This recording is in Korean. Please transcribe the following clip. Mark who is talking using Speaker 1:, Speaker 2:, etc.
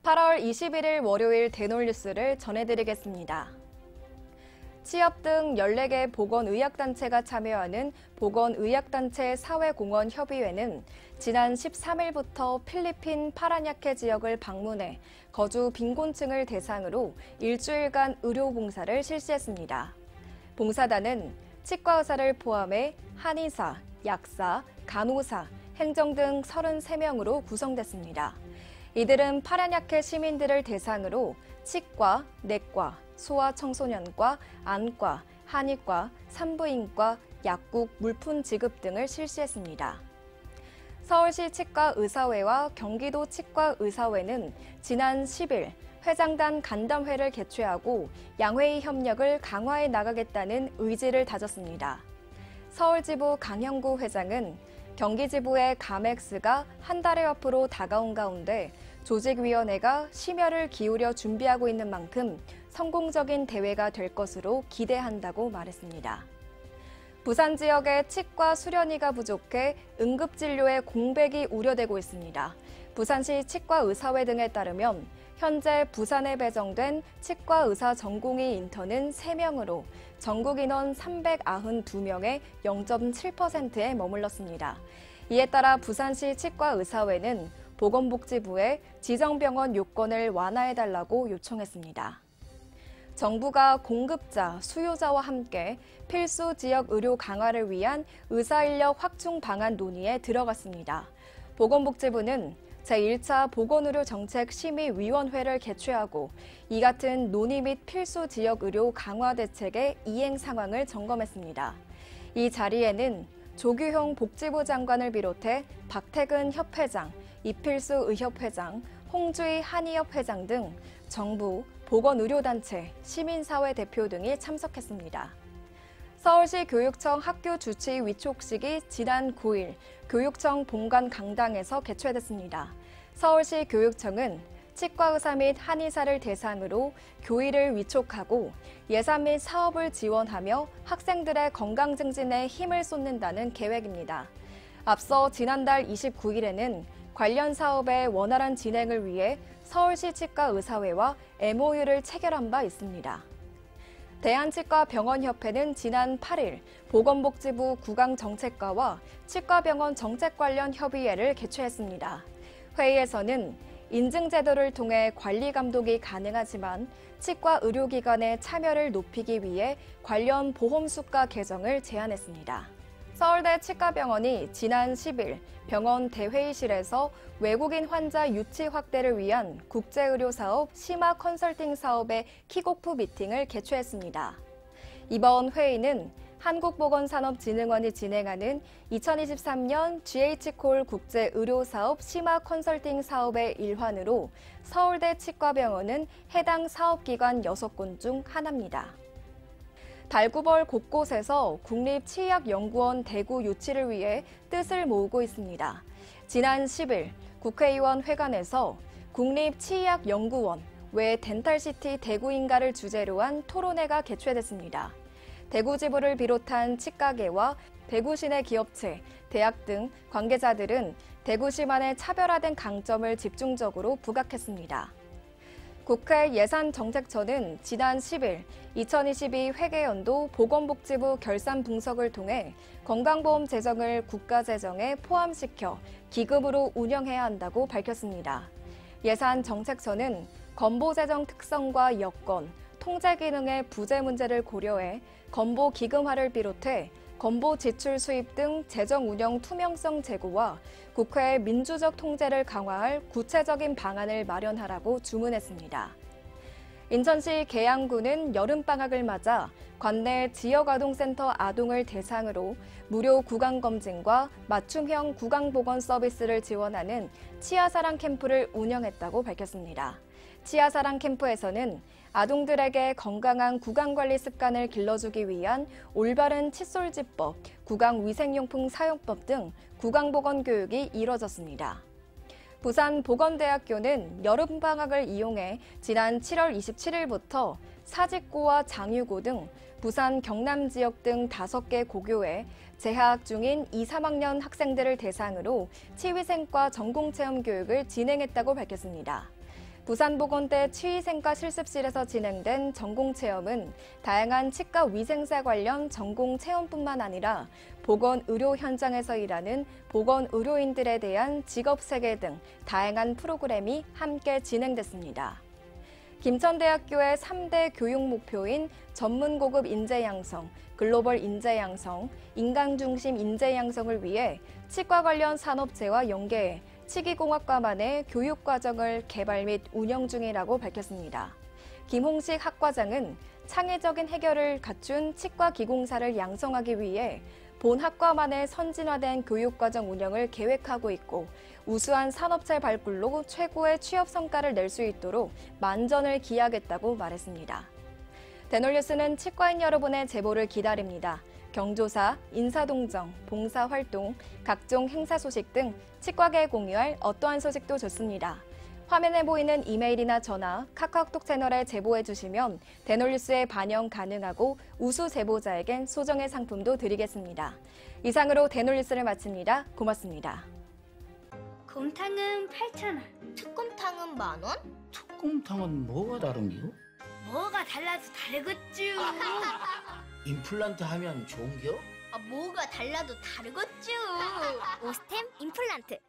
Speaker 1: 8월 21일 월요일 대놀뉴스를 전해드리겠습니다. 취업 등 14개 보건의학단체가 참여하는 보건의학단체 사회공헌협의회는 지난 13일부터 필리핀 파라냐케 지역을 방문해 거주 빈곤층을 대상으로 일주일간 의료봉사를 실시했습니다. 봉사단은 치과의사를 포함해 한의사, 약사, 간호사, 행정 등 33명으로 구성됐습니다. 이들은 파라냐케 시민들을 대상으로 치과, 내과, 소아청소년과, 안과, 한의과, 산부인과, 약국, 물품 지급 등을 실시했습니다. 서울시 치과의사회와 경기도 치과의사회는 지난 10일 회장단 간담회를 개최하고 양회의 협력을 강화해 나가겠다는 의지를 다졌습니다. 서울지부 강형구 회장은 경기지부의 가맥스가 한 달여 앞으로 다가온 가운데 조직위원회가 심혈을 기울여 준비하고 있는 만큼 성공적인 대회가 될 것으로 기대한다고 말했습니다. 부산 지역의 치과 수련의가 부족해 응급진료의 공백이 우려되고 있습니다. 부산시 치과의사회 등에 따르면 현재 부산에 배정된 치과의사 전공의 인턴은 3명으로 전국 인원 392명의 0.7%에 머물렀습니다. 이에 따라 부산시 치과의사회는 보건복지부에 지정병원 요건을 완화해달라고 요청했습니다. 정부가 공급자, 수요자와 함께 필수 지역 의료 강화를 위한 의사인력 확충 방안 논의에 들어갔습니다. 보건복지부는 제1차 보건의료정책심의위원회를 개최하고 이 같은 논의 및 필수 지역 의료 강화 대책의 이행 상황을 점검했습니다. 이 자리에는 조규형 복지부 장관을 비롯해 박태근 협회장, 이필수 의협회장, 홍주희 한의협 회장 등 정부, 보건의료단체, 시민사회 대표 등이 참석했습니다. 서울시 교육청 학교 주치 위촉식이 지난 9일 교육청 본관 강당에서 개최됐습니다. 서울시 교육청은 치과의사 및 한의사를 대상으로 교의를 위촉하고 예산 및 사업을 지원하며 학생들의 건강 증진에 힘을 쏟는다는 계획입니다. 앞서 지난달 29일에는 관련 사업의 원활한 진행을 위해 서울시 치과의사회와 MOU를 체결한 바 있습니다. 대한치과병원협회는 지난 8일 보건복지부 구강정책과와 치과병원 정책 관련 협의회를 개최했습니다. 회의에서는 인증제도를 통해 관리 감독이 가능하지만 치과 의료기관의 참여를 높이기 위해 관련 보험수가 개정을 제안했습니다. 서울대 치과병원이 지난 10일 병원 대회의실에서 외국인 환자 유치 확대를 위한 국제의료사업 심화 컨설팅 사업의 킥오프 미팅을 개최했습니다. 이번 회의는 한국보건산업진흥원이 진행하는 2023년 GH콜 국제의료사업 심화 컨설팅 사업의 일환으로 서울대 치과병원은 해당 사업기관 6곳 중 하나입니다. 달구벌 곳곳에서 국립치의학연구원 대구 유치를 위해 뜻을 모으고 있습니다. 지난 10일 국회의원 회관에서 국립치의학연구원 왜 덴탈시티 대구인가를 주제로 한 토론회가 개최됐습니다. 대구지부를 비롯한 치과계와 대구시내 기업체, 대학 등 관계자들은 대구시만의 차별화된 강점을 집중적으로 부각했습니다. 국회 예산정책처는 지난 10일 2022 회계연도 보건복지부 결산 분석을 통해 건강보험 재정을 국가재정에 포함시켜 기금으로 운영해야 한다고 밝혔습니다. 예산정책처는 건보재정 특성과 여건, 통제 기능의 부재 문제를 고려해 건보 기금화를 비롯해 건보 지출 수입 등 재정 운영 투명성 제고와 국회의 민주적 통제를 강화할 구체적인 방안을 마련하라고 주문했습니다. 인천시 계양구는 여름방학을 맞아 관내 지역아동센터 아동을 대상으로 무료 구강검진과 맞춤형 구강보건 서비스를 지원하는 치아사랑 캠프를 운영했다고 밝혔습니다. 치아사랑 캠프에서는 아동들에게 건강한 구강관리 습관을 길러주기 위한 올바른 칫솔지법, 구강위생용품 사용법 등 구강보건 교육이 이뤄졌습니다. 부산보건대학교는 여름방학을 이용해 지난 7월 27일부터 사직고와 장유고 등 부산 경남 지역 등 5개 고교에 재학 중인 2, 3학년 학생들을 대상으로 치위생과 전공체험 교육을 진행했다고 밝혔습니다. 부산보건대 치위생과 실습실에서 진행된 전공체험은 다양한 치과 위생사 관련 전공체험뿐만 아니라 보건의료 현장에서 일하는 보건의료인들에 대한 직업세계 등 다양한 프로그램이 함께 진행됐습니다. 김천대학교의 3대 교육 목표인 전문고급 인재 양성, 글로벌 인재 양성, 인강 중심 인재 양성을 위해 치과 관련 산업체와 연계해 치기공학과만의 교육과정을 개발 및 운영 중이라고 밝혔습니다. 김홍식 학과장은 창의적인 해결을 갖춘 치과기공사를 양성하기 위해 본 학과만의 선진화된 교육과정 운영을 계획하고 있고 우수한 산업체 발굴로 최고의 취업 성과를 낼 수 있도록 만전을 기하겠다고 말했습니다. 대놀뉴스는 치과인 여러분의 제보를 기다립니다. 경조사, 인사동정, 봉사활동, 각종 행사 소식 등 치과계에 공유할 어떠한 소식도 좋습니다. 화면에 보이는 이메일이나 전화, 카카오톡 채널에 제보해 주시면 대놀뉴스에 반영 가능하고 우수 제보자에겐 소정의 상품도 드리겠습니다. 이상으로 대놀뉴스를 마칩니다. 고맙습니다.
Speaker 2: 곰탕은 8,000원.
Speaker 3: 특곰탕은 10,000원?
Speaker 4: 특곰탕은 뭐가 다른겨?
Speaker 2: 뭐가 달라서 다르겠쥬.
Speaker 4: 임플란트 하면 좋은겨?
Speaker 3: 뭐가 달라도 다르겠죠.
Speaker 2: 오스템 임플란트.